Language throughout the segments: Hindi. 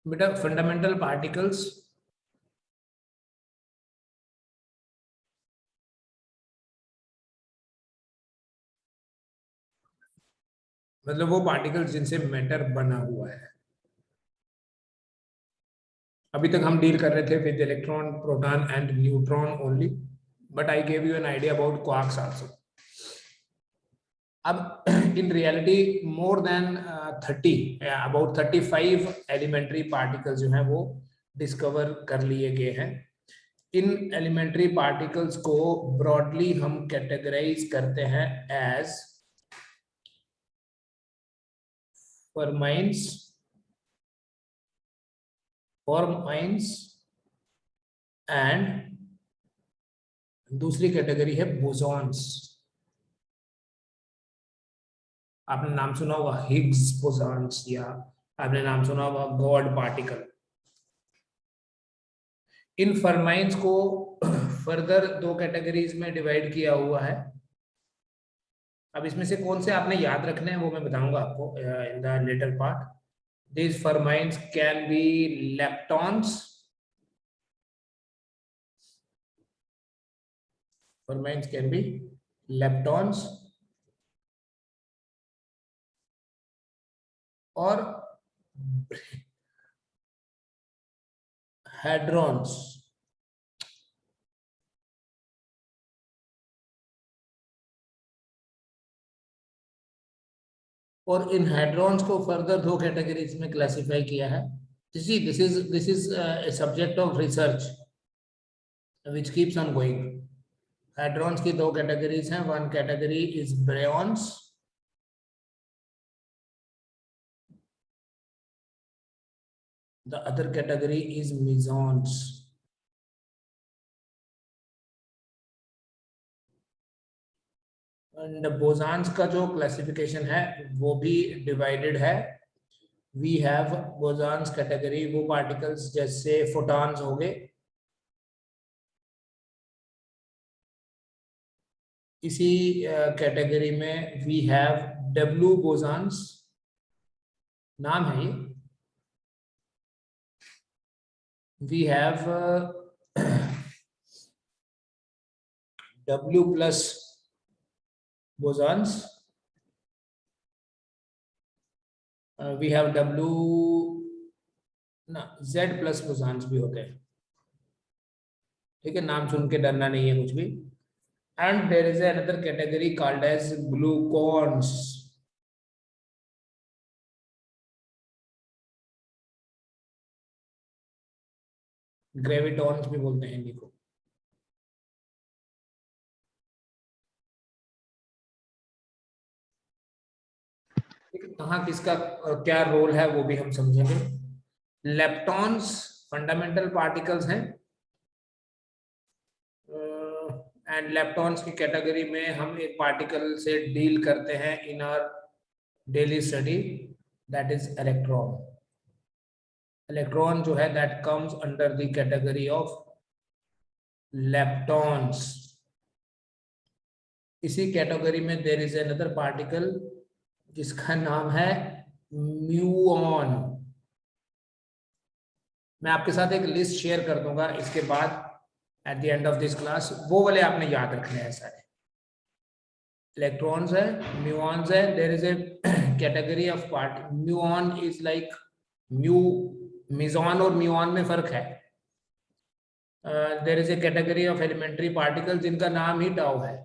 बेटा फंडामेंटल पार्टिकल्स मतलब वो पार्टिकल्स जिनसे मैटर बना हुआ है। अभी तक हम डील कर रहे थे with electron, proton and neutron only, but I gave you an idea about quarks also. अब in reality more than 30 about 35 elementary particles जो हैं वो डिस्कवर कर लिए गए हैं। इन एलिमेंट्री पार्टिकल्स को ब्रॉडली हम कैटेगराइज करते हैं एज फर्माइंस एंड दूसरी कैटेगरी है बोसॉन्स। आपने नाम सुना होगा हिग्स बोसॉन्स, या आपने नाम सुना होगा गॉड पार्टिकल। इन फर्माइंस को फर्दर दो कैटेगरीज में डिवाइड किया हुआ है। अब इसमें से कौन से आपने याद रखने हैं वो मैं बताऊंगा आपको in the later part. This fermions can be leptons, fermions can be leptons और हेड्रॉन्स। और इन हेड्रॉन्स को फर्दर दो कैटेगरीज में क्लासिफाई किया है। This is a subject of research which keeps on going. Hadrons की दो कैटेगरीज हैं, one category is baryons, the other category is mesons. And bosons का जो क्लासिफिकेशन है वो भी डिवाइडेड है। वी हैव बोसॉन्स कैटेगरी, वो पार्टिकल्स जैसे फोटॉन्स हो गए। इसी कैटेगरी में वी हैव डब्ल्यू बोसॉन्स, नाम है ये। We have W plus bosons, we have W ना Z plus bosons भी होते हैं, ठीक है, नाम सुन के डरना नहीं है कुछ भी। And there is another category called as gluons. Gravitons भी बोलते हैं इनको। कहाँ किसका क्या रोल है वो भी हम समझेंगे। लेप्टॉन्स फंडामेंटल पार्टिकल्स हैं, एंड लेप्टॉन्स की कैटेगरी में हम एक पार्टिकल से डील करते हैं in our daily study, that is electron. Electron जो है that comes under the category of leptons. इसी कैटेगरी में देयर इज अनदर पार्टिकल जिसका नाम है म्यूऑन। मैं आपके साथ एक लिस्ट शेयर कर दूंगा इसके बाद at the end of this class, वो वाले आपने याद रखने हैं सारे। इलेक्ट्रॉन्स है, म्यूऑन्स है, there is a category of part. Muon is like mu, meson और म्यूऑन में फर्क है। There is a category of elementary particle जिनका नाम ही टाउ है,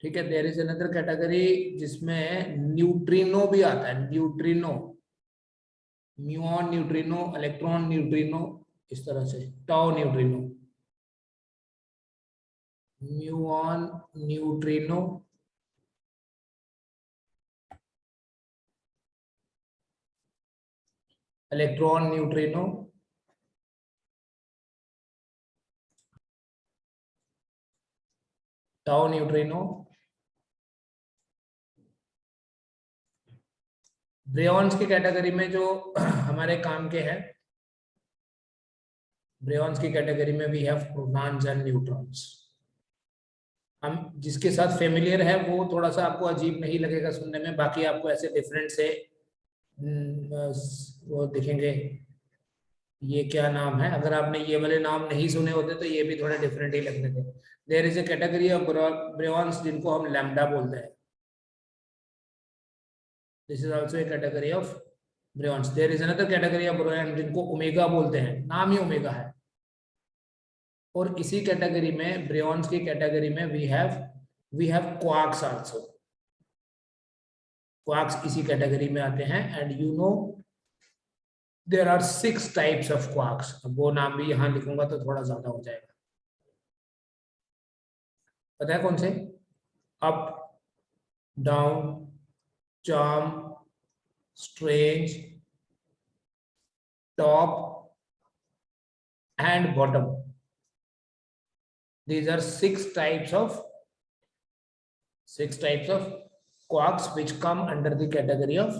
ठीक है। देयर इज अनदर कैटेगरी जिसमें न्यूट्रिनो भी आता है, neutrino, muon neutrino, electron neutrino, इस तरह से tau neutrino, muon neutrino, electron neutrino, tau neutrino. Baryons की कैटेगरी में जो हमारे काम के हैं, ब्रेयॉन्स की कैटेगरी में we have protons and neutrons. हम जिसके साथ फेमिलियर है वो थोड़ा सा आपको अजीब नहीं लगेगा सुनने में, बाकी आपको ऐसे डिफरेंट से वो दिखेंगे। ये क्या नाम है, अगर आपने ये वाले नाम नहीं सुने होते तो ये भी थोड़े डिफरेंट ही लगते थे। There is a category of baryons जिनको हम लैम्डा बोलते हैं। This is also a category of baryons. There is another category of baryon जिनको ओमेगा बोलते हैं, नाम ही ओमेगा है। और इसी कैटेगरी में, ब्रेयॉन्स की कैटेगरी में we have quarks also. Quarks इसी कैटेगरी में आते हैं। And you know there are 6 types of quarks. अब वो नाम भी यहां लिखूंगा तो थोड़ा ज्यादा हो जाएगा। पता है कौन से? Up, down, charm, strange, top and bottom. These are six types of quarks which come under the category of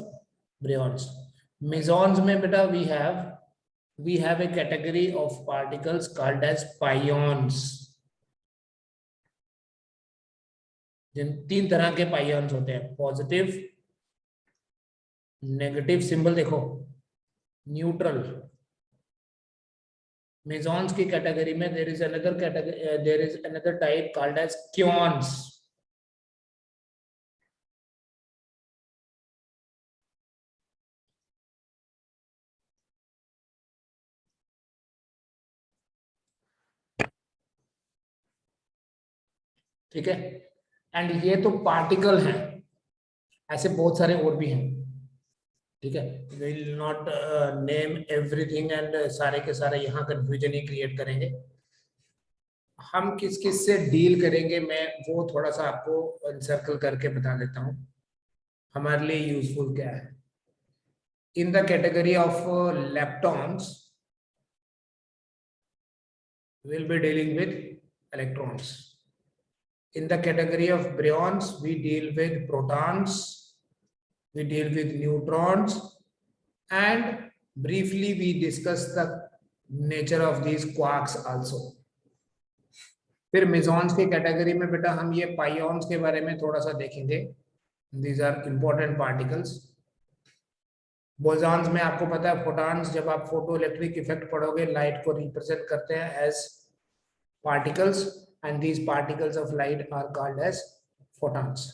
bryons. Mesons में बेटा we have a category of particles called as pions. जिन 3 तरह के पाइons होते हैं, पॉजिटिव, नेगेटिव सिंबल देखो, न्यूट्रल। मेसॉन्स की कैटेगरी में there is another type called as क्योन्स। ठीक है, एंड ये तो पार्टिकल हैं, ऐसे बहुत सारे और भी हैं। ठीक है, will not name everything and सारे के सारे यहाँ कंफ्यूजन ही क्रिएट करेंगे। हम किस किस से डील करेंगे मैं वो थोड़ा सा आपको सर्कल करके बता देता हूँ, हमारे लिए यूजफुल क्या है। इन the category of leptons we'll be dealing with electrons. In the category of bryons we deal with protons, we deal with neutrons, and briefly we discuss the nature of these quarks also. फिर मेसॉन्स की कैटेगरी में बेटा हम ये पाइons के बारे में थोड़ा सा देखेंगे। These are important particles. Bosons में आपको पता है फोटॉन्स, जब आप फोटो इलेक्ट्रिक इफेक्ट पढ़ोगे, लाइट को रिप्रेजेंट करते हैं as particles, and these particles of light are called as photons.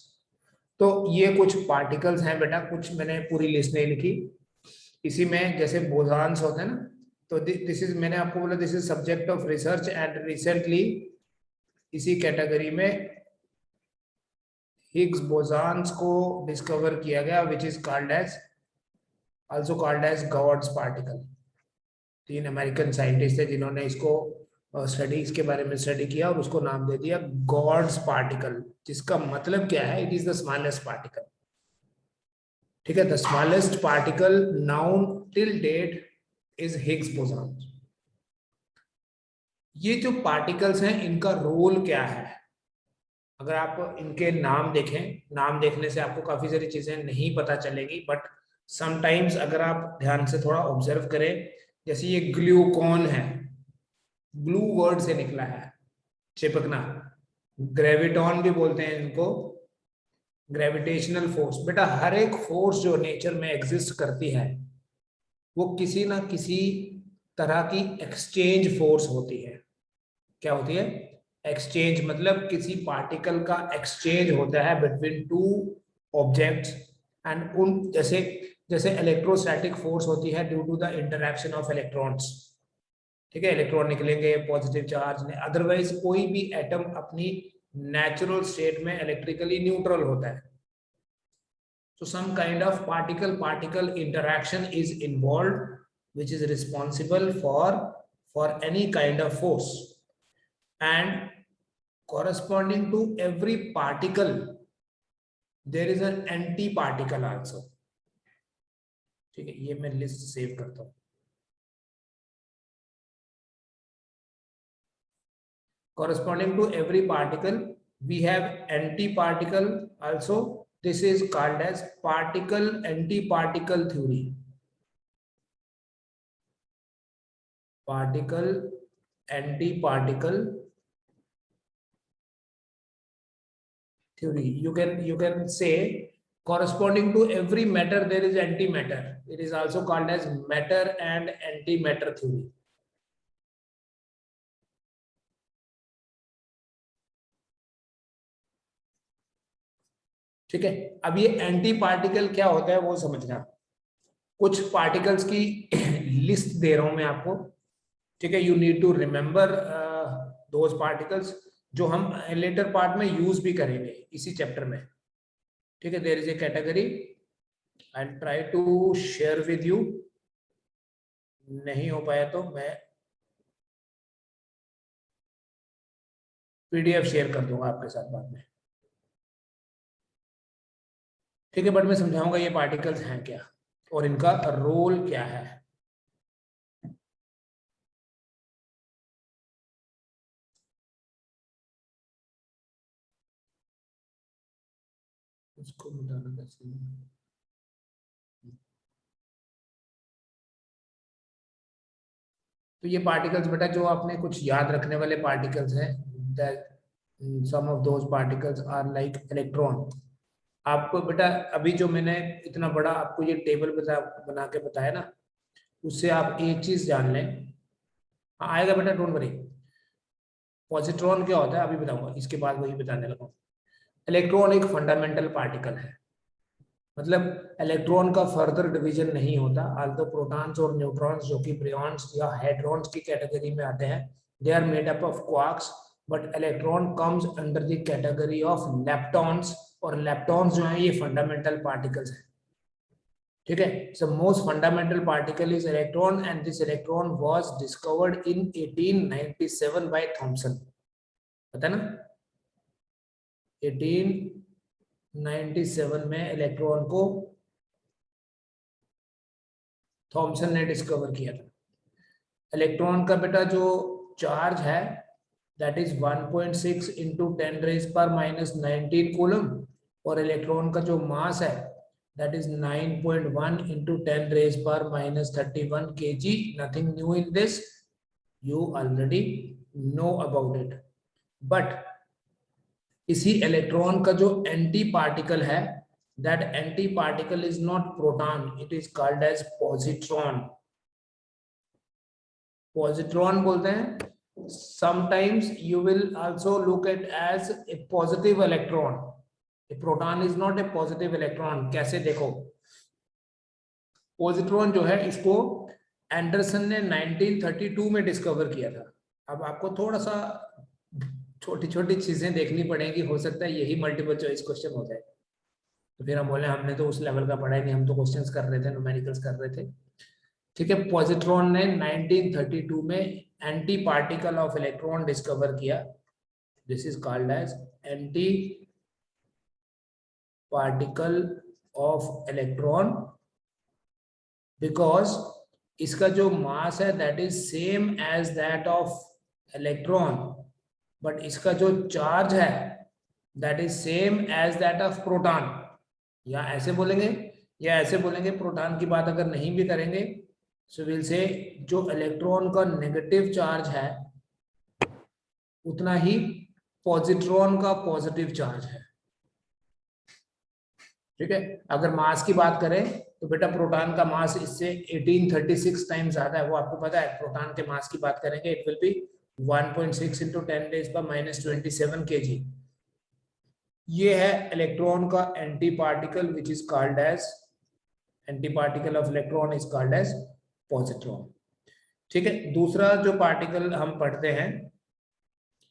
तो ये कुछ पार्टिकल्स हैं बेटा, कुछ मैंने पूरी लिस्ट नहीं लिखी। इसी में जैसे बोसॉन्स होते हैं ना, तो दिस इज, मैंने आपको बोला this is subject of research, and recently इसी कैटेगरी में हिग्स बोसॉन्स को डिस्कवर किया गया, which is called as also called as God's particle। 3 American scientist थे जिन्होंने इसको स्टडी, इसके बारे में स्टडी किया और उसको नाम दे दिया गॉड्स पार्टिकल, जिसका मतलब क्या है, it is the smallest particle. ठीक है, the smallest particle known till date is Higgs boson. ये जो पार्टिकल्स हैं इनका रोल क्या है, अगर आप इनके नाम देखें, नाम देखने से आपको काफी सारी चीजें नहीं पता चलेगी, बट समटाइम्स अगर आप ध्यान से थोड़ा ऑब्जर्व करें, जैसे ये ग्लूकॉन है, ग्लू वर्ड से निकला है, चिपकना। ग्रेविटॉन भी बोलते हैं इनको, ग्रेविटेशनल फोर्स। बेटा हर एक फोर्स जो नेचर में एग्जिस्ट करती है वो किसी ना किसी तरह की एक्सचेंज फोर्स होती है। क्या होती है? एक्सचेंज, मतलब किसी पार्टिकल का एक्सचेंज होता है बिटवीन 2 ऑब्जेक्ट्स, एंड उन जैसे जैसे इलेक्ट्रोस्टैटिक फोर्स होती है due to the interaction of electrons. ठीक है, इलेक्ट्रॉन निकलेंगे, पॉजिटिव चार्ज ने, अदरवाइज कोई भी एटम अपनी नेचुरल स्टेट में इलेक्ट्रिकली न्यूट्रल होता है। So some kind of particle interaction is involved, which is responsible for any kind of force, and corresponding to every particle there is an anti-particle also। ठीक है, ये मैं लिस्ट सेव करता हूं। Corresponding to every particle we have anti-particle also। This is called as particle anti-particle theory। particle anti-particle theory. You can say corresponding to every matter there is antimatter. It is also called as matter and antimatter theory. ठीक है, अब ये एंटी पार्टिकल क्या होता है वो समझना. कुछ पार्टिकल्स की लिस्ट दे रहा हूं मैं आपको. ठीक है, you need to remember those particles जो हम लेटर पार्ट में यूज भी करेंगे इसी चैप्टर में. ठीक है, there is a category. I try to share with you. नहीं हो पाया तो मैं पीडीएफ शेयर कर दूंगा आपके साथ बाद में. ठीक है, बट मैं समझाऊंगा ये पार्टिकल्स हैं क्या और इनका रोल क्या है. इसको मिटाना कैसे. तो ये पार्टिकल्स बेटा जो आपने कुछ याद रखने वाले पार्टिकल्स हैं. That some of those particles are like electron. आपको बेटा अभी जो मैंने इतना बड़ा आपको ये टेबल बना के बताया ना, उससे आप एक चीज जान लें. हाँ आएगा बेटा, डोंट वरी. पॉजिट्रॉन क्या होता है अभी बताऊंगा, इसके बाद वही बताने लगा. इलेक्ट्रॉन एक फंडामेंटल पार्टिकल है. मतलब इलेक्ट्रॉन का फर्दर डिवीजन नहीं होता. आल्दो प्रोटॉन्स और न्यूट्रॉन्स जो कि ब्रियॉन्स या हेड्रॉन्स की कैटेगरी में आते हैं, they are made up of quarks. But electron comes under the category of leptons. और लेप्टॉन्स जो हैं ये फंडामेंटल पार्टिकल्स हैं. ठीक है, so most fundamental particle is electron and this electron was discovered in 1897 by Thomson. पता है ना, 1897 में इलेक्ट्रॉन को थॉमसन ने डिस्कवर किया था. इलेक्ट्रॉन का बेटा जो चार्ज है दैट इज 1.6 इंटू 10⁻⁻19 कूलम. और इलेक्ट्रॉन का जो मास है that is 9.1 into 10⁻31 kg. Nothing new in this, you already know about it. But इसी इलेक्ट्रॉन का जो एंटी पार्टिकल है, that anti particle is not proton, it is called as positron. Positron बोलते हैं. Sometimes you will also look at as a positive electron. A proton is not a positive electron. कैसे देखो, पॉजिट्रॉन जो है इसको एंडरसन ने 1932 में डिस्कवर किया था. अब आपको थोड़ा सा छोटी छोटी चीजें देखनी पड़ेगी. हो सकता है यही मल्टीपल चॉइस क्वेश्चन हो जाए. तो फिर हम बोले हमने तो उस लेवल का पढ़ा ही नहीं, हम तो क्वेश्चंस कर रहे थे, न्यूमेरिकल्स कर रहे थे. ठीक है, पॉजिट्रॉन ने 1932 में anti particle of electron discover किया. This is called as anti particle of electron because इसका जो मास है that is same as that of electron. But इसका जो चार्ज है that is same as that of proton. या ऐसे बोलेंगे या ऐसे बोलेंगे. प्रोटॉन की बात अगर नहीं भी करेंगे सो विल से जो इलेक्ट्रॉन का नेगेटिव चार्ज है उतना ही पॉजिट्रॉन का पॉजिटिव चार्ज है. ठीक है, अगर मास की बात करें तो बेटा प्रोटॉन का मास इससे 1836 टाइम ज्यादा है. वो आपको पता है. प्रोटॉन के मास की बात करेंगे it will be 1.6 into 10⁻⁻27 kg. ये है इलेक्ट्रॉन का anti particle which is called as anti particle of electron is called as positron. ठीक है, दूसरा जो पार्टिकल हम पढ़ते हैं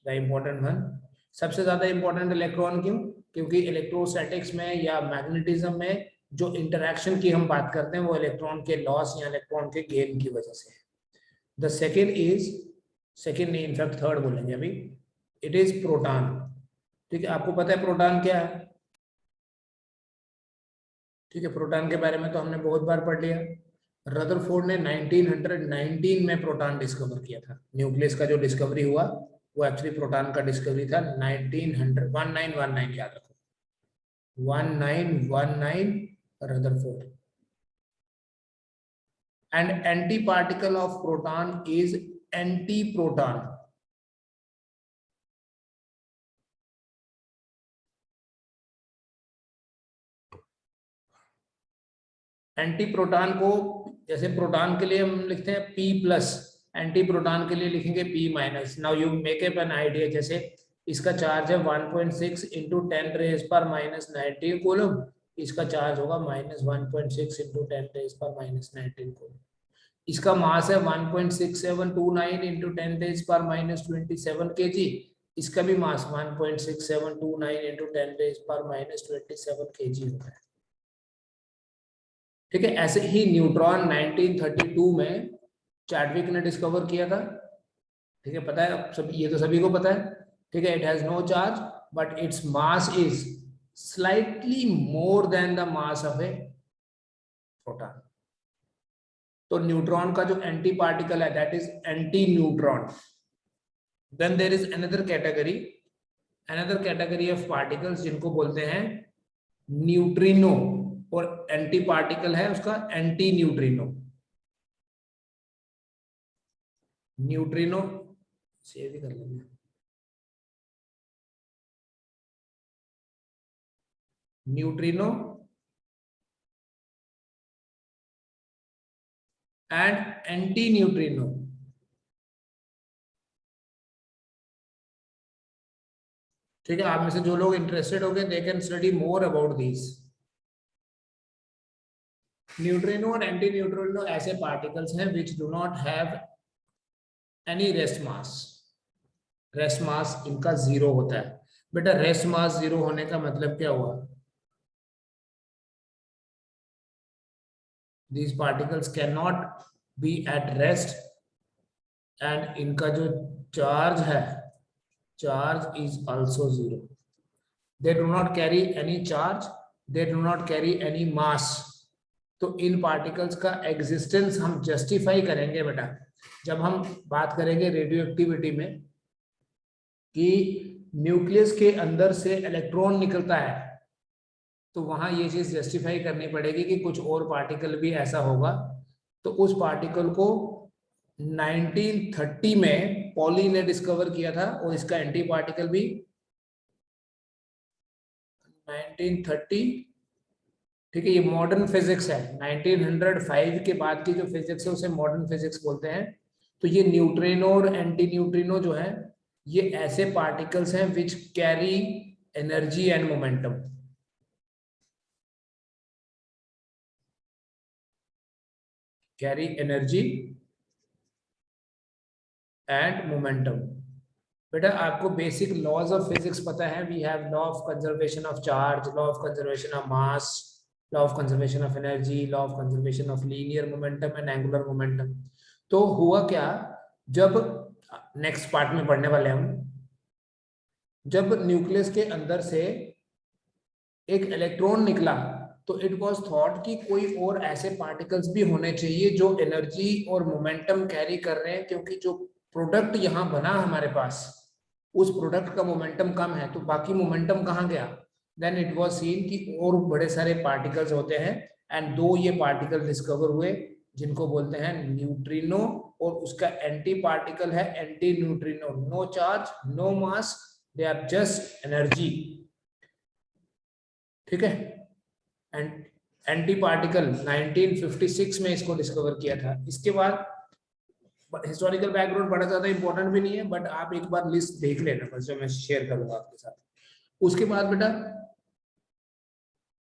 द इम्पोर्टेंट वन, सबसे ज्यादा इंपॉर्टेंट इलेक्ट्रॉन क्यों? क्योंकि इलेक्ट्रोस्टैटिक्स में या मैग्नेटिज्म में जो इंटरैक्शन की हम बात करते हैं वो इलेक्ट्रॉन के लॉस या इलेक्ट्रॉन के गेन की वजह से है. द सेकेंड नहीं, इनफैक्ट थर्ड बोलेंगे अभी. It is proton. ठीक है, आपको पता है प्रोटॉन क्या है. ठीक है, प्रोटॉन के बारे में तो हमने बहुत बार पढ़ लिया. रदरफोर्ड ने 1919 में प्रोटॉन डिस्कवर किया था. न्यूक्लियस का जो डिस्कवरी हुआ वो एक्चुअली प्रोटॉन का डिस्कवरी था. 1919 याद रखो, 1919 Rutherford. And anti-particle of proton is antiproton. Anti proton को, जैसे प्रोटॉन के लिए हम लिखते हैं P+, एंटी प्रोटॉन के लिए लिखेंगे P-। Now you make up an idea, जैसे इसका चार्ज है 1.6 इंटू 10⁻⁻19 कूलम, इसका चार्ज होगा -1.6 इंटू 10⁻⁻19 कूलम। इसका मास है 1.6729 इंटू 10⁻⁻27 kg, इसका भी मास 1.6729 इंटू 10⁻⁻27 kg होता है। ठीक है, ऐसे ही न्यूट्रॉन 1932 में चैडविक ने डिस्कवर किया था। ठीक है, पता है सब, ये तो सभी को पता है। ठीक है, it has no charge but its mass is slightly more than the mass of a proton. तो न्यूट्रॉन का जो एंटी पार्टिकल है that is anti neutron. Then there is another category of particles जिनको बोलते हैं न्यूट्रिनो, और एंटी पार्टिकल है उसका एंटी न्यूट्रिनो। न्यूट्रिनो सेव भी कर लेंगे। Neutrino and anti neutrino. ठीक है, आप में से जो लोग इंटरेस्टेड हो गए they can study more about this. Neutrino और एंटी न्यूट्रिनो ऐसे पार्टिकल्स हैं which do not have any rest mass. Rest mass इनका 0 होता है। बेटा रेस्ट मास 0 होने का मतलब क्या हुआ? These particles cannot be at rest and इनका जो चार्ज है, charge is also 0. They do not carry any charge, they do not carry any mass. तो इन पार्टिकल्स का एग्जिस्टेंस हम जस्टिफाई करेंगे बेटा जब हम बात करेंगे रेडियो एक्टिविटी में, कि न्यूक्लियस के अंदर से इलेक्ट्रॉन निकलता है, तो वहां ये चीज जस्टिफाई करनी पड़ेगी कि कुछ और पार्टिकल भी ऐसा होगा। तो उस पार्टिकल को 1930 में पॉली ने डिस्कवर किया था, और इसका एंटी पार्टिकल भी 1930। ठीक है, ये मॉडर्न फिजिक्स है। 1905 के बाद की जो फिजिक्स है उसे मॉडर्न फिजिक्स बोलते हैं। तो ये न्यूट्रिनो और एंटी न्यूट्रिनो जो है ये ऐसे पार्टिकल्स हैं which carry energy and momentum. Carry energy and momentum. बेटा आपको बेसिक लॉज ऑफ फिजिक्स पता है। We have law of conservation of charge, law of conservation of mass, law of conservation of energy, law of conservation of linear momentum and angular momentum. तो हुआ क्या, जब नेक्स्ट पार्ट में पढ़ने वाले हम, जब न्यूक्लियस के अंदर से एक इलेक्ट्रॉन निकला तो इट वाज थॉट कि कोई और ऐसे पार्टिकल्स भी होने चाहिए जो एनर्जी और मोमेंटम कैरी कर रहे हैं, क्योंकि जो प्रोडक्ट यहाँ बना हमारे पास उस प्रोडक्ट का मोमेंटम कम है, तो बाकी मोमेंटम कहाँ गया? देन इट वाज सीन कि और बड़े सारे पार्टिकल्स होते हैं, एंड 2 ये पार्टिकल डिस्कवर हुए जिनको बोलते हैं न्यूट्रिनो, और उसका एंटी पार्टिकल है anti neutrino. No charge, no mass, they are just energy. ठीक है, एंड एंटी पार्टिकल 1956 में इसको डिस्कवर किया था। इसके बाद हिस्टोरिकल बैकग्राउंड बड़ा ज्यादा इंपॉर्टेंट भी नहीं है, बट आप एक बार लिस्ट देख लेना बस, जो मैं शेयर करूंगा आपके साथ। उसके बाद बेटा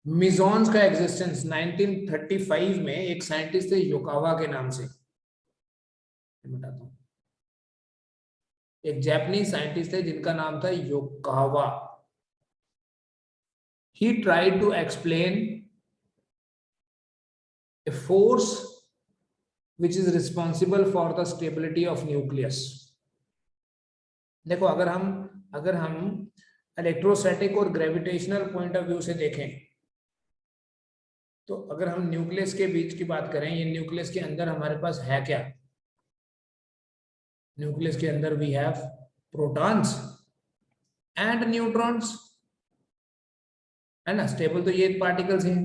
मिजॉन्स का एग्जिस्टेंस 1935 में एक साइंटिस्ट थे योकावा के नाम से, बताता हूँ। एक जापानीज साइंटिस्ट थे जिनका नाम था योकावा। He tried to explain a force which is responsible for the stability of nucleus. देखो अगर हम इलेक्ट्रोस्टैटिक और ग्रेविटेशनल पॉइंट ऑफ व्यू से देखें, तो अगर हम न्यूक्लियस के बीच की बात करें, ये न्यूक्लियस के अंदर हमारे पास है क्या? न्यूक्लियस के अंदर we have protons and neutrons, है ना। स्टेबल तो ये पार्टिकल्स हैं।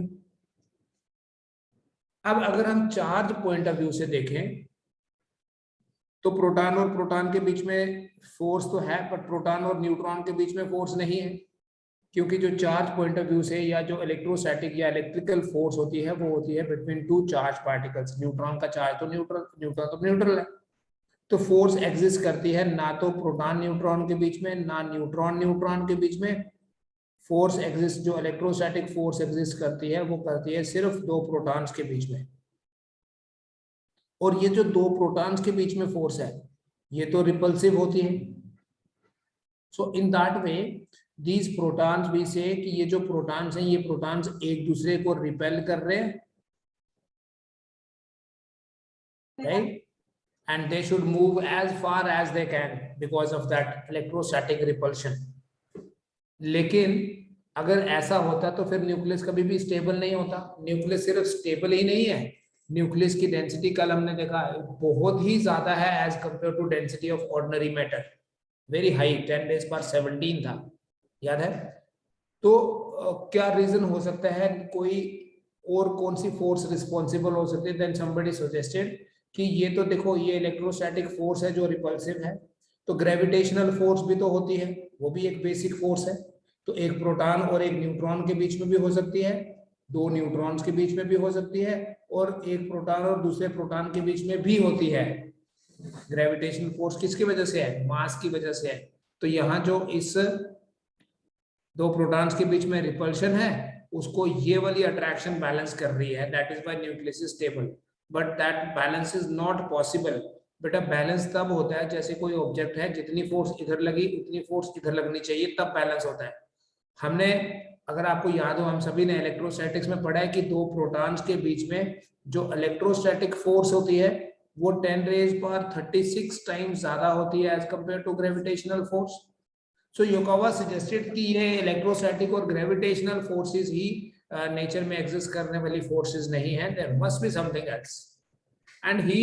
अब अगर हम चार्ज पॉइंट ऑफ व्यू से देखें तो प्रोटॉन और प्रोटॉन के बीच में फोर्स तो है, बट प्रोटॉन और न्यूट्रॉन के बीच में फोर्स नहीं है। क्योंकि जो चार्ज पॉइंट ऑफ व्यू से या जो इलेक्ट्रोस्टैटिक या इलेक्ट्रिकल फोर्स होती है वो होती है between two charge particles. Neutron का चार्ज तो न्यूट्रल है, तो फोर्स एग्जिस्ट करती है ना तो प्रोटॉन न्यूट्रॉन के बीच में ना न्यूट्रॉन न्यूट्रॉन के बीच में। फोर्स एग्जिस्ट, जो इलेक्ट्रोस्टैटिक फोर्स एग्जिस्ट करती है वो करती है सिर्फ दो प्रोटॉन्स के बीच में। और ये जो दो प्रोटॉन्स के बीच में फोर्स है ये तो रिपल्सिव होती है। So in that way these protons भी से कि ये जो प्रोटॉन्स हैं ये प्रोटॉन्स एक दूसरे को रिपेल कर रहे हैं, right, and they should move as far as they can because of that electrostatic repulsion। लेकिन अगर ऐसा होता तो फिर न्यूक्लियस कभी भी स्टेबल नहीं होता। न्यूक्लियस सिर्फ स्टेबल ही नहीं है, न्यूक्लियस की डेंसिटी कल हमने देखा बहुत ही ज्यादा है as compare to density of ordinary matter, very high, 10⁻17 था, याद है। तो क्या रीजन हो सकता है, कोई और कौन सी फोर्स रिस्पॉन्सिबल हो सकती है? देन समबडी सजेस्टेड कि ये तो देखो ये इलेक्ट्रोस्टैटिक फोर्स है जो रिपल्सिव है, तो ग्रेविटेशनल फोर्स भी तो होती है, वो भी एक बेसिक फोर्स है। तो एक प्रोटॉन और एक न्यूट्रॉन के बीच में भी हो सकती है, दो न्यूट्रॉन्स के बीच में भी हो सकती है, और एक प्रोटॉन और दूसरे प्रोटॉन के बीच में भी होती है। ग्रेविटेशनल फोर्स किसकी वजह से है? मास की वजह से है। तो यहाँ जो इस दो प्रोटॉन्स के बीच में रिपल्शन है उसको ये वाली अट्रैक्शन बैलेंस कर रही है, that is why nucleus is stable. But that balance is not possible. बेटा बैलेंस तब होता है जैसे कोई ऑब्जेक्ट है, जितनी फोर्स इधर लगी उतनी फोर्स इधर लगनी चाहिए, तब बैलेंस होता है। हमने, अगर आपको याद हो, हम सभी ने इलेक्ट्रोस्टैटिक्स में पढ़ा है कि दो प्रोटॉन्स के बीच में जो इलेक्ट्रोस्टैटिक फोर्स होती है वो 10⁻36 टाइम्स ज्यादा होती है as compare to gravitational force. So Yukawa suggested कि ये इलेक्ट्रोस्टैटिक और ग्रेविटेशनल फोर्सेस ही नेचर में एग्जिस्ट करने वाली फोर्सेस नहीं है, there must be something else. And he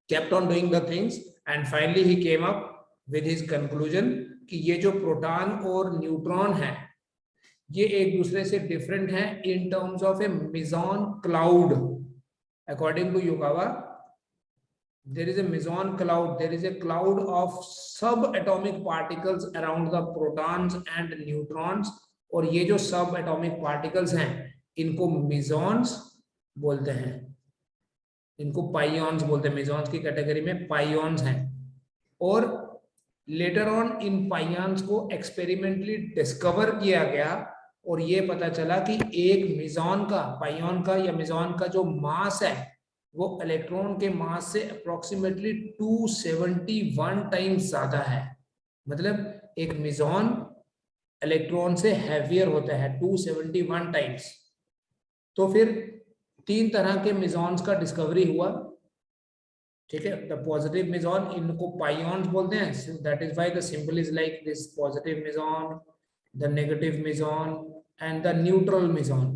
kept on doing the things and finally he came up with his conclusion कि ये जो प्रोटॉन और न्यूट्रॉन है ये एक दूसरे से डिफरेंट है in terms of a meson cloud. According to Yukawa there is a meson cloud, there is a cloud of subatomic particles around the protons and neutrons, और ये जो सब एटॉमिक पार्टिकल्स हैं इनको मेसॉन्स बोलते हैं, इनको पाइऑन्स बोलते हैं। मेसॉन्स की कैटेगरी में पाइऑन्स हैं, और लेटर ऑन इन पाइऑन्स को एक्सपेरिमेंटली डिस्कवर किया गया और ये पता चला कि एक मेसॉन का, पाइऑन का या मेसॉन का जो मास है वो इलेक्ट्रॉन के मास से अप्रोक्सीमेटली 271 टाइम्स ज्यादा है। मतलब एक मेसॉन इलेक्ट्रॉन से हैवियर होता है 271 टाइम्स। तो फिर तीन तरह के मेसॉन्स का डिस्कवरी हुआ, ठीक है। द पॉजिटिव मेसॉन, इनको पाइऑन्स बोलते हैं, that is why the symbol is like this, positive meson, the negative meson and the neutral meson,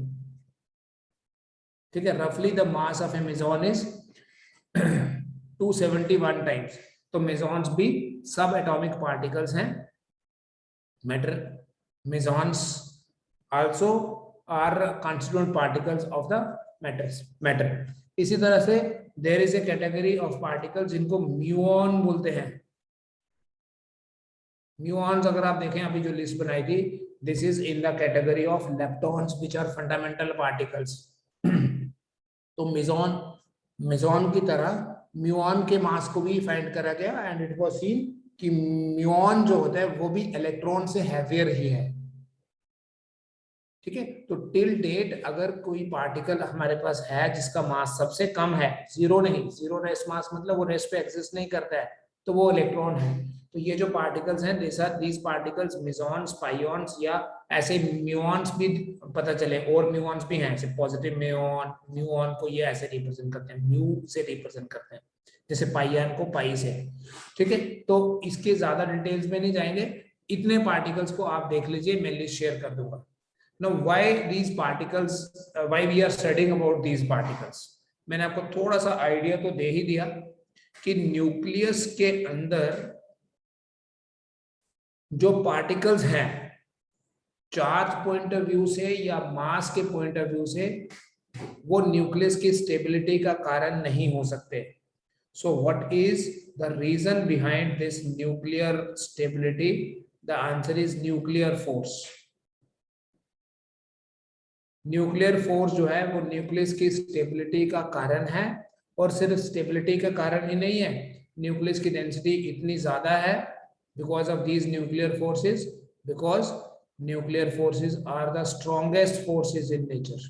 ठीक है। रफली the mass of a meson is 271 times. तो मेसॉन्स भी सब एटॉमिक पार्टिकल्स हैं, matter. Mesons also are constituent particles of the matter. इसी तरह से there is a category of particles जिनको म्यूऑन बोलते हैं। म्यूऑन्स अगर आप देखें अभी जो लिस्ट बनाई थी, this is in the category of leptons which are fundamental particles. तो मेसॉन की तरह म्यूऑन के मास को भी फाइंड करा गया एंड इट वाज सीन कि म्यूऑन जो होता है वो भी इलेक्ट्रॉन से हैवियर ही है, ठीक है। तो टिल डेट अगर कोई पार्टिकल हमारे पास है जिसका मास सबसे कम है, जीरो नहीं, जीरो रेस्ट मास मतलब वो रेस्ट पे एग्जिस्ट नहीं करता है, तो वो इलेक्ट्रॉन है। तो ये जो पार्टिकल्स हैं दीज पार्टिकल्स मेसॉन्स, पाइऑन्स या ऐसे म्यूऑन्स भी पता चले, और म्यूऑन्स भी हैं, ऐसे पॉजिटिव म्यूऑन को ये ऐसे रिप्रेजेंट करते हैं, म्यू से रिप्रेजेंट करते हैं, जैसे पाइऑन को पाई से, ठीक है। तो इसके ज्यादा डिटेल्स में नहीं जाएंगे, इतने पार्टिकल्स को आप देख लीजिए, मैं लिस्ट शेयर कर दूंगा। Now, why these particles? Why we are studying about these particles? मैंने आपको थोड़ा सा आइडिया तो दे ही दिया कि न्यूक्लियस के अंदर जो पार्टिकल्स हैं चार्ज पॉइंट ऑफ व्यू से या मास के पॉइंट ऑफ व्यू से वो न्यूक्लियस की स्टेबिलिटी का कारण नहीं हो सकते। So what is the reason behind this nuclear stability? The answer is nuclear force. Nuclear force जो है वो न्यूक्लियस की स्टेबिलिटी का कारण है, और सिर्फ स्टेबिलिटी का कारण ही नहीं है, न्यूक्लियस की डेंसिटी इतनी ज्यादा है because of these nuclear forces, because nuclear forces are the strongest forces in nature.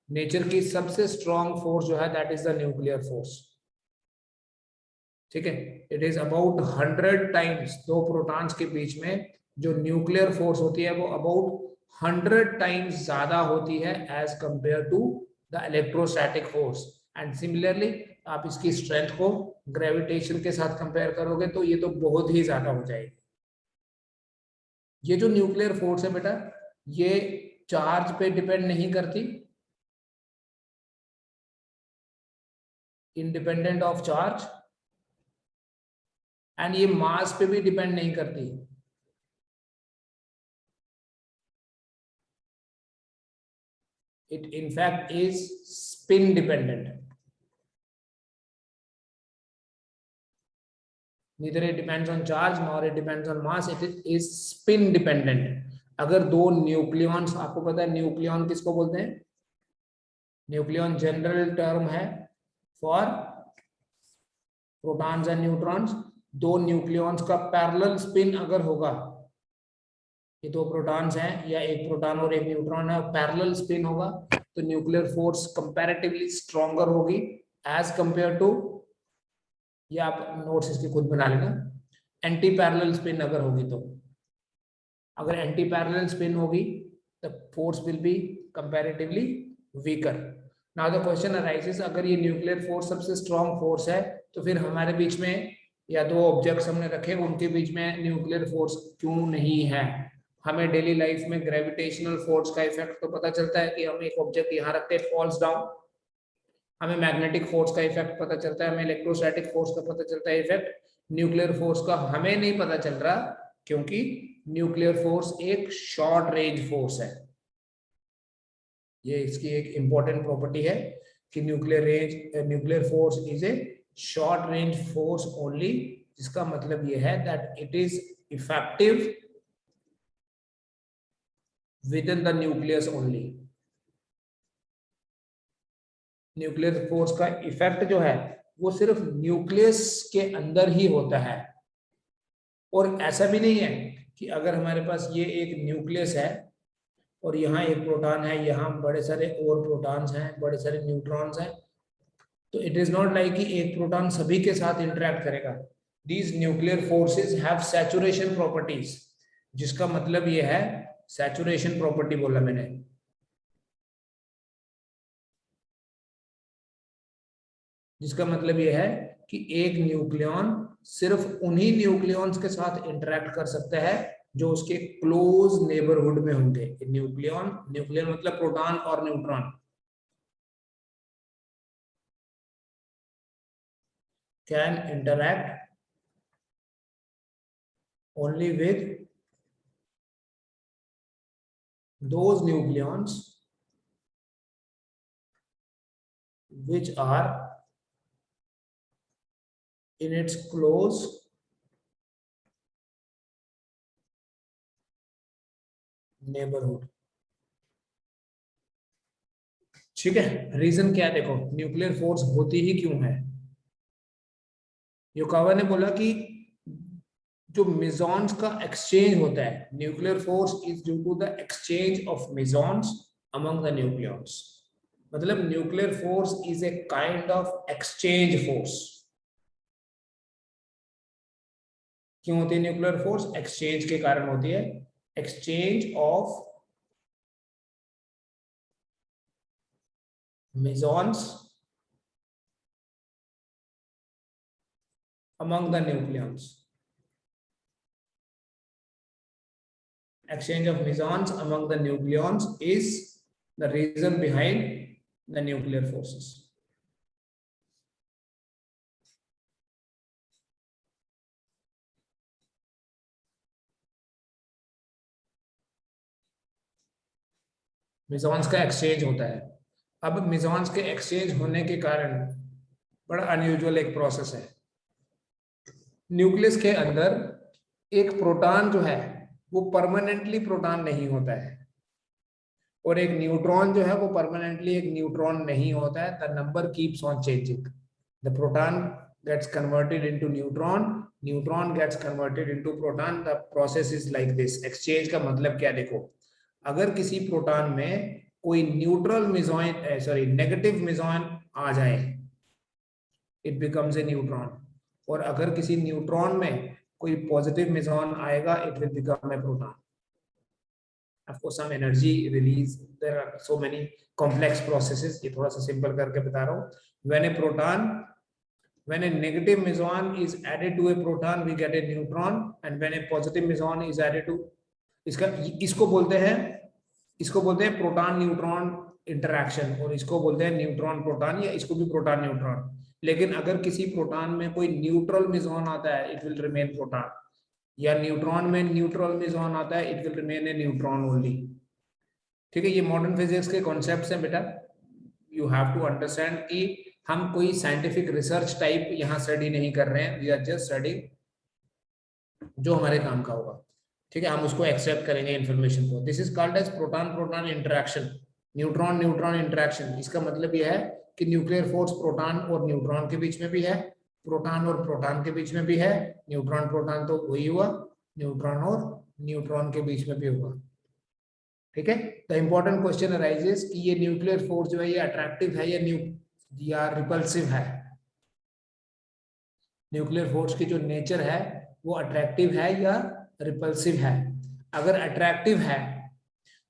Nature की सबसे स्ट्रॉन्ग फोर्स जो है that is the nuclear force. ठीक है, इट इज अबाउट 100 टाइम्स, दो प्रोटॉन्स के बीच में जो न्यूक्लियर फोर्स होती है वो अबाउट 100 टाइम्स ज्यादा होती है as compare to the electrostatic force. And similarly आप इसकी स्ट्रेंथ को ग्रेविटेशन के साथ कंपेयर करोगे तो ये तो बहुत ही ज्यादा हो जाएगी। ये जो न्यूक्लियर फोर्स है बेटा, ये चार्ज पे डिपेंड नहीं करती, इंडिपेंडेंट ऑफ चार्ज, एंड ये मास पे भी डिपेंड नहीं करती। It in fact is spin dependent. Neither it depends on charge nor it depends on mass. It is spin dependent. अगर दो न्यूक्लियॉन्स, आपको पता है न्यूक्लियॉन किसको बोलते हैं? न्यूक्लियॉन जनरल टर्म है फॉर प्रोटॉन्स एंड न्यूट्रॉन्स। दो न्यूक्लियॉन्स का पैरेलल स्पिन अगर होगा, ये दो प्रोटॉन्स हैं या एक प्रोटॉन और एक न्यूट्रॉन है, पैरेलल स्पिन होगा तो न्यूक्लियर फोर्स कंपैरेटिवली स्ट्रॉन्गर होगी एज कंपेयर टू, ये आप नोट्स इसके खुद बना लेना, एंटी पैरेलल स्पिन अगर होगी तो। अगर एंटी पैरेलल स्पिन होगी the force will be comparatively weaker. Now the question arises, अगर ये न्यूक्लियर फोर्स सबसे स्ट्रॉन्ग फोर्स है तो फिर हमारे बीच में या दो ऑब्जेक्ट्स हमने रखे उनके बीच में न्यूक्लियर फोर्स क्यों नहीं है? हमें डेली लाइफ में ग्रेविटेशनल फोर्स का इफेक्ट तो पता चलता है कि हम एक ऑब्जेक्ट यहाँ रखते हैं फॉल्स डाउन, हमें मैग्नेटिक फोर्स का इफेक्ट पता चलता है, हमें इलेक्ट्रोस्टैटिक फोर्स का पता चलता है इफेक्ट। न्यूक्लियर फोर्स का हमें नहीं पता चल रहा क्योंकि न्यूक्लियर फोर्स एक शॉर्ट रेंज फोर्स है। ये इसकी एक इंपॉर्टेंट प्रॉपर्टी है कि nuclear force is A short range force only, जिसका मतलब ये है that it is effective within the nucleus only। Nuclear force का इफेक्ट जो है वो सिर्फ न्यूक्लियस के अंदर ही होता है, और ऐसा भी नहीं है कि अगर हमारे पास ये एक न्यूक्लियस है और यहाँ एक प्रोटॉन है, यहाँ बड़े सारे और प्रोटॉन्स हैं, बड़े सारे न्यूट्रॉन्स हैं, तो इट इज नॉट लाइक कि एक प्रोटॉन सभी के साथ इंटरेक्ट करेगा। These nuclear forces have saturation properties, जिसका मतलब ये है, सैचुरेशन प्रॉपर्टी बोला मैंने, जिसका मतलब यह है कि एक न्यूक्लियॉन सिर्फ उन्हीं न्यूक्लियॉन्स के साथ इंटरेक्ट कर सकता है जो उसके क्लोज नेबरहुड में होंगे। न्यूक्लियर मतलब प्रोटॉन और neutron can interact only with those nucleons which are in its close neighborhood। ठीक है, रीजन क्या है? देखो न्यूक्लियर फोर्स होती ही क्यों है। योकावा ने बोला कि जो मेसॉन्स का एक्सचेंज होता है, nuclear force is due to the exchange of mesons among the nucleons. मतलब nuclear force is a kind of exchange force. क्यों होती है न्यूक्लियर फोर्स? एक्सचेंज के कारण होती है, exchange of mesons among the nucleons। Exchange of mesons among the nucleons is the reason behind the nuclear forces। mesons का एक्सचेंज होता है। अब mesons के एक्सचेंज होने के कारण बड़ा अनयूजुअल एक प्रोसेस है। न्यूक्लियस के अंदर एक प्रोटॉन जो है वो परमानेंटली प्रोटॉन नहीं होता है, और एक न्यूट्रॉन जो है वो परमानेंटली एक न्यूट्रॉन नहीं होता है. The number keeps on changing. The proton gets converted into neutron gets converted into proton. The process is like this. exchange का मतलब क्या, देखो अगर किसी प्रोटॉन में कोई न्यूट्रल मेसॉन नेगेटिव मेसॉन आ जाए, इट बिकम्स ए न्यूट्रॉन. और अगर किसी न्यूट्रॉन में कोई पॉजिटिव मेसॉन आएगा, it will become a proton. Of course, some energy release. There are so many complex processes. ये थोड़ा सा सिंपल करके बता रहा हूँ. When a negative meson is added to a proton, we get a neutron, and when a positive meson is added to, इसको बोलते हैं प्रोटॉन न्यूट्रॉन इंटरैक्शन, और इसको बोलते हैं न्यूट्रॉन प्रोटॉन, या इसको भी प्रोटॉन न्यूट्रॉन. लेकिन अगर किसी प्रोटॉन में कोई न्यूट्रल मेसॉन आता है, इट विल रिमेन प्रोटॉन. या न्यूट्रॉन में न्यूट्रल मेसॉन आता है, it will remain A neutron only. ठीक है, ये मॉडर्न फिजिक्स के कॉन्सेप्ट्स हैं बेटा. यू हैव टू अंडरस्टैंड कि हम कोई साइंटिफिक रिसर्च टाइप यहाँ स्टडी नहीं कर रहे हैं. वी आर जस्ट स्टडी जो हमारे काम का होगा. ठीक है, हम उसको एक्सेप्ट करेंगे इन्फॉर्मेशन को. This is called as proton proton interaction, neutron neutron interaction. इसका मतलब यह है कि न्यूक्लियर फोर्स प्रोटॉन और न्यूट्रॉन के बीच में भी है, प्रोटॉन और प्रोटॉन के बीच में भी है, न्यूट्रॉन प्रोटॉन तो वही हुआ, न्यूट्रॉन और न्यूट्रॉन के बीच में भी हुआ. ठीक है, द इंपॉर्टेंट क्वेश्चन अराइजेस कि ये न्यूक्लियर फोर्स जो है ये अट्रैक्टिव है या रिपल्सिव है. न्यूक्लियर फोर्स की जो नेचर है वो अट्रैक्टिव है या रिपल्सिव है. अगर अट्रैक्टिव है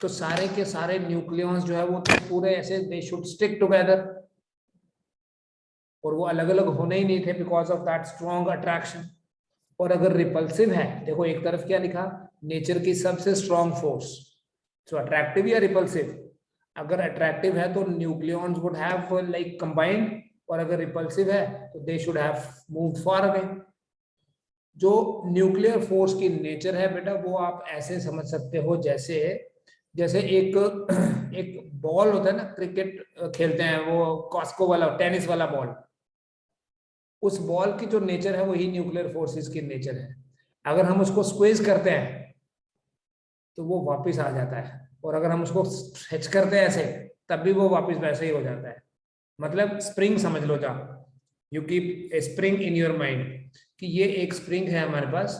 तो सारे के सारे न्यूक्लियॉन्स जो है वो तो पूरे ऐसे दे शुड स्टिक टुगेदर, और वो अलग अलग होने ही नहीं थे because of that strong attraction. और अगर रिपल्सिव है, देखो एक तरफ क्या लिखा, नेचर की सबसे स्ट्रॉन्ग फोर्स. सो अट्रैक्टिव या रिपल्सिव. अगर अट्रैक्टिव है तो nucleons would have like combined, और अगर रिपल्सिव है तो they should have moved far away. जो न्यूक्लियर फोर्स की नेचर है बेटा, वो आप ऐसे समझ सकते हो जैसे एक बॉल होता है ना, क्रिकेट खेलते हैं वो कॉस्को वाला टेनिस वाला बॉल, उस बॉल की जो नेचर है वही न्यूक्लियर फोर्सेस की नेचर है. अगर हम उसको स्क्वीज करते हैं तो वो वापस आ जाता है, और अगर हम उसको स्ट्रेच करते हैं ऐसे, तब भी वो वापस वैसे ही हो जाता है. मतलब स्प्रिंग समझ लो. जा you keep a spring in your mind कि ये एक स्प्रिंग है हमारे पास.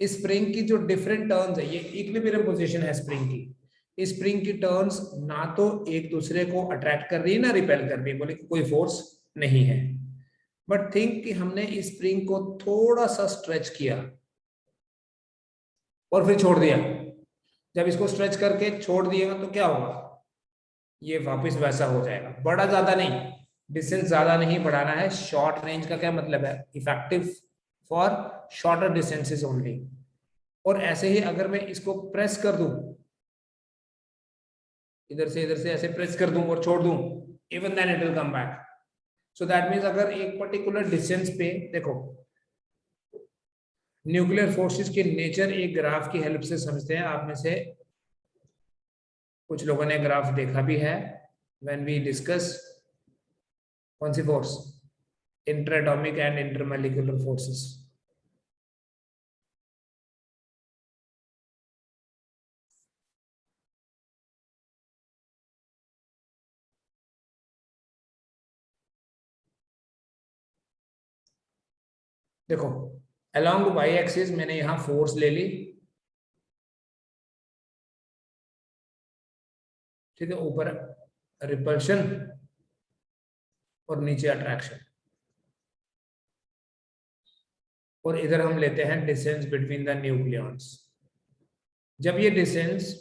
इस स्प्रिंग की जो डिफरेंट टर्न्स है, ये इक्विलिब्रियम पोजीशन है स्प्रिंग की. इस स्प्रिंग की टर्न्स ना तो एक दूसरे को अट्रैक्ट कर रही है ना रिपेल कर रही है, बोले कि कोई फोर्स नहीं है. बट थिंक कि हमने इस स्प्रिंग को थोड़ा सा स्ट्रेच किया और फिर छोड़ दिया. जब इसको स्ट्रेच करके छोड़ दिएगा तो क्या होगा, ये वापस वैसा हो जाएगा. बड़ा ज्यादा नहीं, डिस्टेंस ज्यादा नहीं बढ़ाना है. शॉर्ट रेंज का क्या मतलब है, effective for shorter distances only. और ऐसे ही अगर मैं इसको प्रेस कर दूं, इधर से ऐसे प्रेस कर दूं और छोड़ दूं, even then it will come back. So that means अगर एक पर्टिकुलर डिस्टेंस पे, देखो न्यूक्लियर फोर्सेस के नेचर एक ग्राफ की हेल्प से समझते हैं. आप में से कुछ लोगों ने ग्राफ देखा भी है व्हेन वी डिस्कस कौन सी फोर्स, इंटरएटॉमिक एंड इंटरमॉलिक्यूलर फोर्सेस. देखो अलोंग वाई एक्सिस मैंने यहां फोर्स ले ली. ठीक है, ऊपर रिपल्शन और नीचे अट्रैक्शन, और इधर हम लेते हैं डिस्टेंस बिटवीन द न्यूक्लियॉन्स. जब ये डिस्टेंस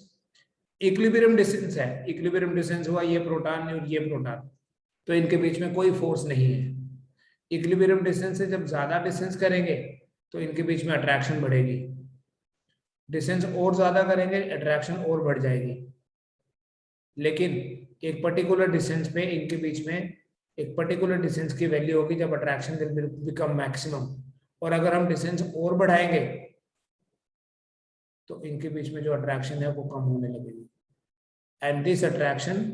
इक्विलिब्रियम डिस्टेंस है, इक्विलिब्रियम डिस्टेंस हुआ ये प्रोटॉन और ये प्रोटॉन, तो इनके बीच में कोई फोर्स नहीं है. इक्विलिब्रियम डिस्टेंस से जब ज्यादा डिस्टेंस करेंगे तो इनके बीच में अट्रैक्शन बढ़ेगी. डिस्टेंस और ज्यादा करेंगे, अट्रैक्शन और बढ़ जाएगी. लेकिन एक पर्टिकुलर डिस्टेंस पे इनके बीच में एक पर्टिकुलर डिस्टेंस की वैल्यू होगी जब अट्रैक्शन विल बिकम मैक्सिमम. और अगर हम डिस्टेंस और बढ़ाएंगे तो इनके बीच में जो अट्रैक्शन है वो कम होने लगेगी. And this attraction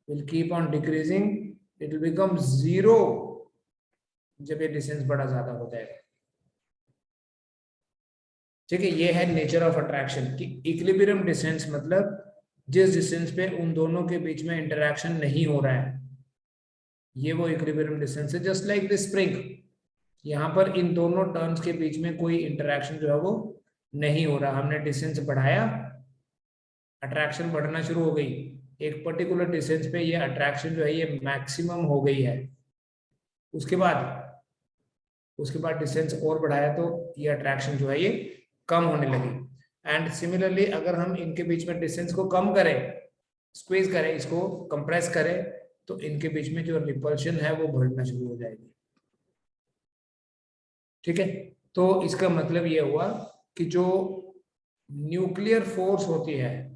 will keep on decreasing, it will become zero जब ये डिस्टेंस बड़ा ज्यादा हो जाएगा। ठीक है, ये है नेचर ऑफ अट्रैक्शन कि इक्विलिब्रियम डिस्टेंस मतलब जिस डिस्टेंस पे उन दोनों के बीच में इंटरेक्शन नहीं हो रहा है, ये वो इक्विलिब्रियम डिस्टेंस है। जस्ट लाइक द स्प्रिंग, यहाँ पर इन दोनों टर्न्स के बीच में कोई इंटरेक्शन जो है वो नहीं हो रहा। हमने डिस्टेंस बढ़ाया, अट्रैक्शन बढ़ना शुरू हो गई, एक पर्टिकुलर डिस्टेंस पे ये अट्रैक्शन जो है ये मैक्सिमम हो गई है। उसके बाद डिस्टेंस और बढ़ाया तो ये अट्रैक्शन जो है ये कम होने लगी। एंड सिमिलरली अगर हम इनके बीच में डिस्टेंस को कम करें, स्क्वीज करें, इसको कंप्रेस करें, तो इनके बीच में जो रिपल्शन है वो बढ़ना शुरू हो जाएगी। ठीक है, तो इसका मतलब ये हुआ कि जो न्यूक्लियर फोर्स होती है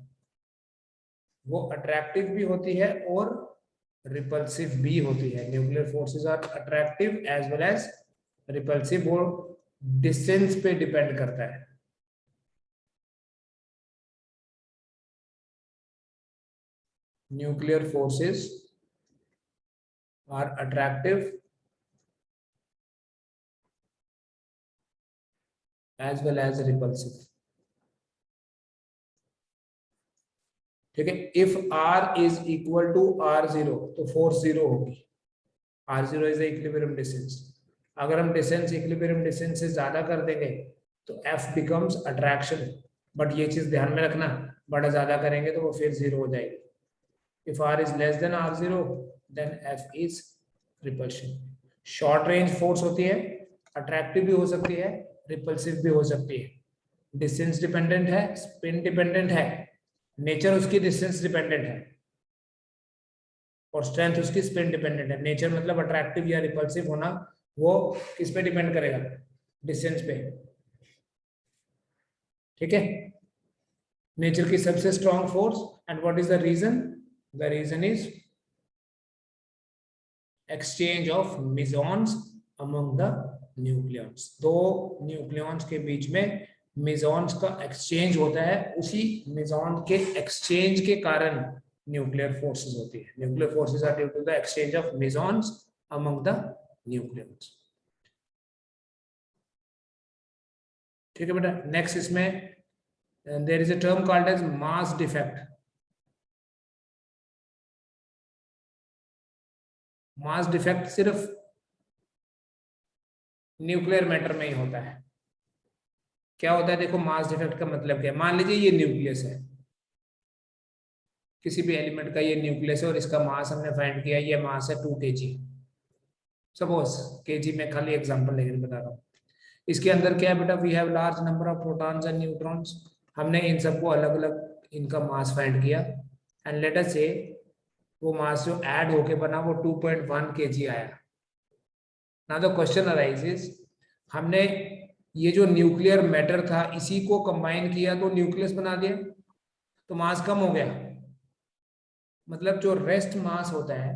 वो अट्रैक्टिव भी होती है और रिपल्सिव भी होती है। Nuclear forces are attractive as well as repulsive, वो डिस्टेंस पे डिपेंड करता है। Nuclear forces are attractive as well as repulsive. ठीक है, if r is equal to r0 तो फोर्स 0 होगी। r0 is the equilibrium distance. अगर हम डिस्टेंस इक्विलिब्रियम डिस्टेंस से ज्यादा कर देंगे तो f बिकम्स अट्रैक्शन, बट ये चीज ध्यान में रखना, बड़ा ज्यादा करेंगे तो वो फिर 0 हो जाएगी। If r is less than r0 then f is repulsion. Short range force होती है, अट्रैक्टिव भी हो सकती है, रिपल्सिव भी हो सकती है। डिस्टेंस डिपेंडेंट है, स्पिन डिपेंडेंट है, नेचर उसकी डिस्टेंस डिपेंडेंट है और स्ट्रेंथ उसकी स्पिन डिपेंडेंट है। नेचर मतलब अट्रैक्टिव या रिपल्सिव होना, वो किस पे डिपेंड करेगा? डिस्टेंस पे। ठीक है, नेचर की सबसे strong force, and what is the reason? The reason is exchange of mesons among the nucleons. दो न्यूक्लियॉन्स के बीच में मेसॉन्स का एक्सचेंज होता है, उसी मेसॉन के एक्सचेंज के कारण न्यूक्लियर फोर्सेस होती है। Nuclear forces are due to the exchange of mesons among the nucleons. ठीक है बेटा, नेक्स्ट इसमें there is a term called as mass defect. Mass defect सिर्फ न्यूक्लियर मैटर में ही होता है। क्या होता है देखो, मास डिफेक्ट का मतलब क्या है? मान लीजिए ये न्यूक्लियस है, किसी भी एलिमेंट का ये न्यूक्लियस है और इसका मास हमने फाइंड किया, ये मास है 2 kg। सपोज kg में खाली एग्जांपल लेकर बता रहा हूँ। इसके अंदर क्या है बेटा? We have large number of protons and neutrons. हमने इन सबको अलग अलग इनका मास फाइंड किया, एंड लेट अस से वो मास जो ऐड होके बना वो 2.1 kg आया। नाउ द क्वेश्चन अराइजेस, हमने ये जो न्यूक्लियर मैटर था इसी को कंबाइन किया तो न्यूक्लियस बना दिया, तो मास कम हो गया। मतलब जो रेस्ट मास होता है,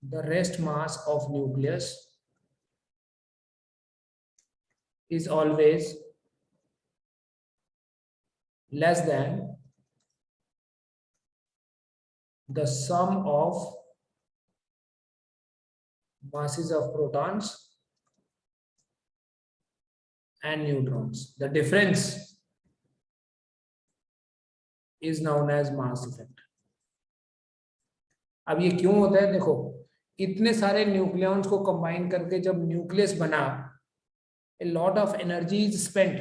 the rest mass of nucleus is always less than the sum of masses of protons and neutrons. The difference is known as mass effect. अब ये क्यों होता है? देखो, इतने सारे न्यूक्लियॉन्स को कंबाइन करके जब न्यूक्लियस बना, a lot of energy is spent।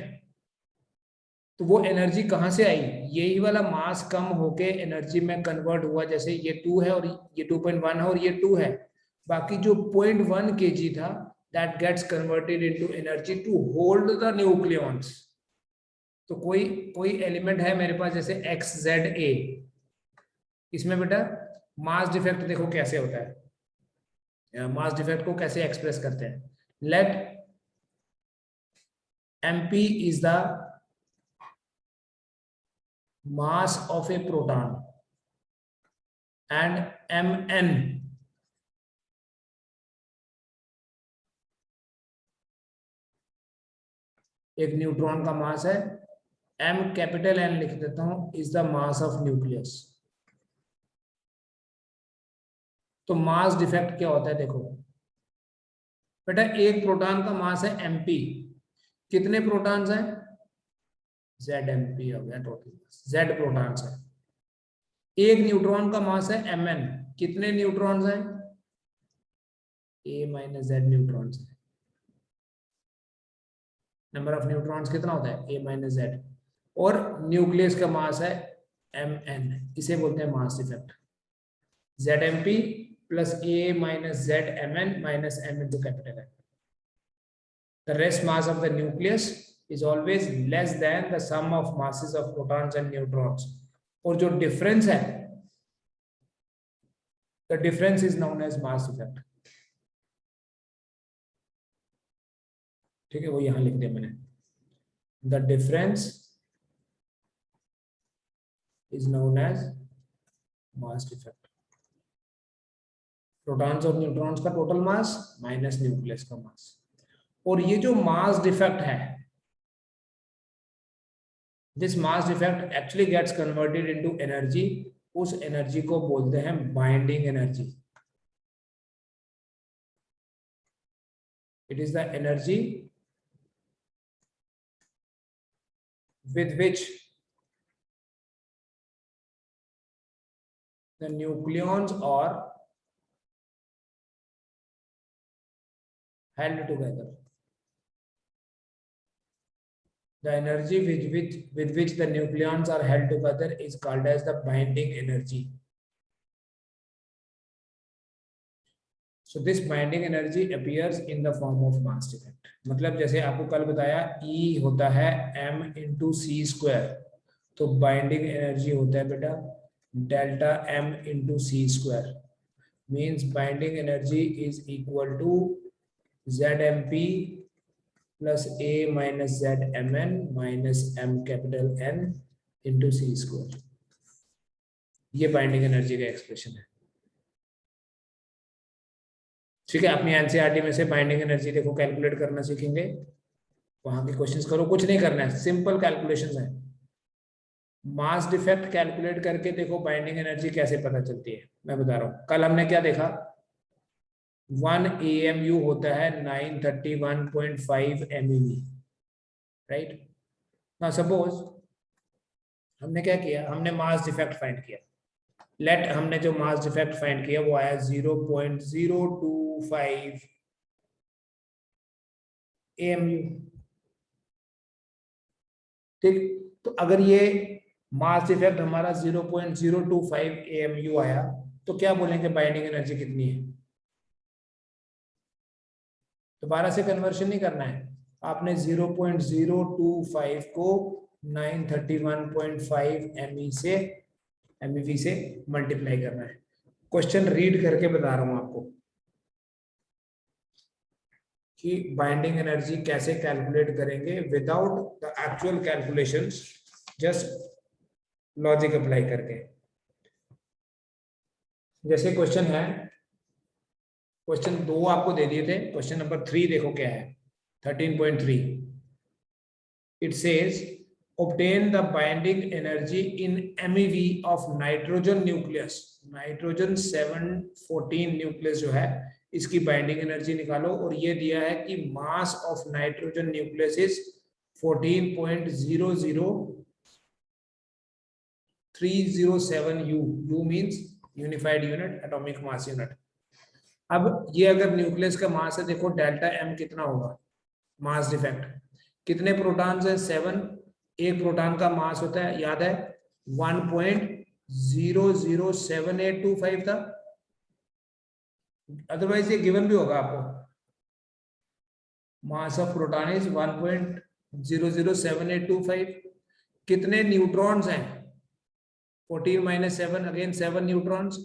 तो वो एनर्जी कहां से आई? यही वाला मास कम होके एनर्जी में कन्वर्ट हुआ। जैसे ये 2 है और ये 2.1 है और ये 2 है, बाकी जो 0.1 kg था that gets converted into energy to hold the nucleons। तो कोई एलिमेंट है मेरे पास जैसे XZA, इसमें बेटा मास डिफेक्ट देखो कैसे होता है। मास डिफेक्ट को कैसे एक्सप्रेस करते हैं? Let MP is the mass of a proton and Mn एक न्यूट्रॉन का मास है। M कैपिटल N लिख देता हूं, is the mass of nucleus. तो मास डिफेक्ट क्या होता है देखो, बेटा एक प्रोटॉन का मास है mp, कितने प्रोटॉन्स हैं? zmp हो गया टोटल, z प्रोटॉन्स है। एक न्यूट्रॉन का मास है mn, कितने न्यूट्रॉन्स हैं? a माइनस z न्यूट्रॉन्स है। नंबर ऑफ न्यूट्रॉन्स कितना होता है? a minus z। और न्यूक्लियस का मास है mn, इसे बोलते हैं mass effect. zmp plus a minus z mn minus m into capital M. The rest mass of the nucleus is always less than the sum of masses of protons and neutrons. और जो difference है, the difference is known as mass effect. ठीक है, वो यहां लिख दिया मैंने। The difference is known as mass effect. Protons और न्यूट्रॉन्स का टोटल मास माइनस न्यूक्लियस का मास। और ये जो मास डिफेक्ट है, this mass defect actually gets converted into energy. उस एनर्जी को बोलते हैं binding energy. It is the energy with which the nucleons are held together. The energy with which the nucleons are held together is called as the binding energy. So this binding energy appears in the form of mass effect. मतलब जैसे आपको कल बताया E होता है m into c square, तो बाइंडिंग एनर्जी होता है बेटा delta m into c square, means binding energy is equal to zmp plus a minus zmn minus m capital N into c square. ये बाइंडिंग एनर्जी का एक्सप्रेशन है। ठीक है, अपनी एनसीईआरटी में से बाइंडिंग एनर्जी देखो कैलकुलेट करना सीखेंगे, वहां के क्वेश्चंस करो, कुछ नहीं करना है, सिंपल कैलकुलेशंस है। मास डिफेक्ट कैलकुलेट करके देखो बाइंडिंग एनर्जी कैसे पता चलती है, मैं बता रहा हूं। कल हमने क्या देखा, 1 AMU होता है 931.5 MeV, राइट ना। सपोज हमने क्या किया, हमने मास डिफेक्ट फाइंड किया। लेट हमने जो मास डिफेक्ट फाइंड किया वो आया 0.025 AMU। ठीक, तो अगर ये मास डिफेक्ट हमारा 0.025 AMU आया तो क्या बोलेंगे बाइंडिंग एनर्जी कितनी है? दोबारा से कन्वर्शन नहीं करना है, आपने 0.025 को 931.5 MeV से मल्टीप्लाई करना है। क्वेश्चन रीड करके बता रहा हूं आपको कि बाइंडिंग एनर्जी कैसे कैलकुलेट करेंगे without the actual calculations, just logic apply करके। जैसे क्वेश्चन है, क्वेश्चन 2 आपको दे दिए थे, क्वेश्चन नंबर 3 देखो क्या है, 13.3। It says obtain the binding energy in MeV of nitrogen nucleus। Nitrogen 714 nucleus जो है इसकी बाइंडिंग एनर्जी निकालो। और ये दिया है कि mass of nitrogen nucleus is 14.00307 U। U means unified unit, atomic mass unit. अब ये अगर न्यूक्लियस का मास है, देखो डेल्टा M कितना होगा, मास डिफेक्ट। कितने प्रोटॉन्स हैं? 7। एक प्रोटॉन का मास होता है, याद है 1.007825 था, अदरवाइज ये गिवन भी होगा आपको। Mass of proton is 1.007825। कितने न्यूट्रॉन्स हैं? 14 माइनस 7, अगेन 7 न्यूट्रॉन्स।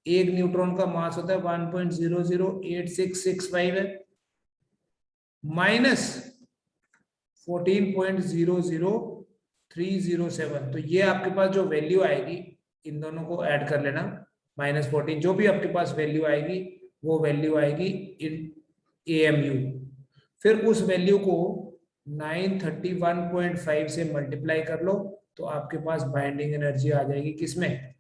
एक न्यूट्रॉन का मास होता है 1.008665 है, माइनस 14.00307। तो ये आपके पास जो वैल्यू आएगी, इन दोनों को ऐड कर लेना, -14, जो भी आपके पास वैल्यू आएगी वो वैल्यू आएगी इन AMU। फिर उस वैल्यू को 931.5 से मल्टीप्लाई कर लो तो आपके पास बाइंडिंग एनर्जी आ जाएगी किसमें?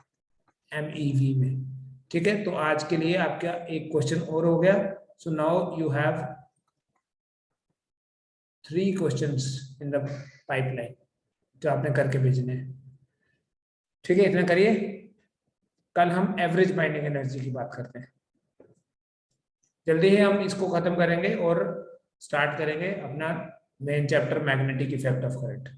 MEV में। ठीक है, तो आज के लिए आपका एक क्वेश्चन और हो गया। So now you have 3 questions in the pipeline जो आपने करके भेजने हैं। ठीक है, इतना करिए। कल हम एवरेज बाइंडिंग एनर्जी की बात करते हैं। जल्दी ही हम इसको खत्म करेंगे और स्टार्ट करेंगे अपना main chapter magnetic effect of current.